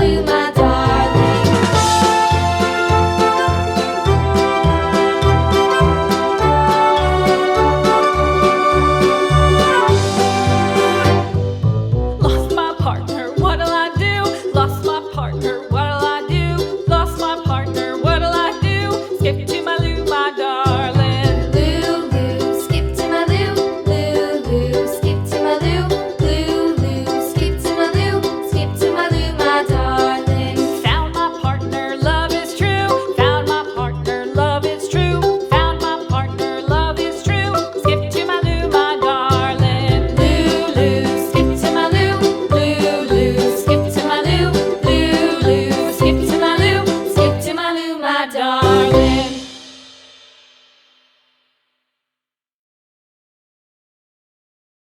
Lou, my darling. Lost my partner, what'll I do? Lost my partner, what'll I do? Lost my partner, what'll I do? Skip to my Lou, my darling. Lou, Lou, skip to my Lou. Lou, Lou, skip to my Lou. Lou, Lou, skip to my Lou. Skip to my Lou, my darling. Found my partner, love is true. Found my partner, love is true. Found my partner, love is true. Skip to my Lou, my darling. Lou, Lou, skip to my Lou. Lou, Lou, skip to my Lou. Lou, Lou, skip to my Lou. Skip to my Lou, my darling.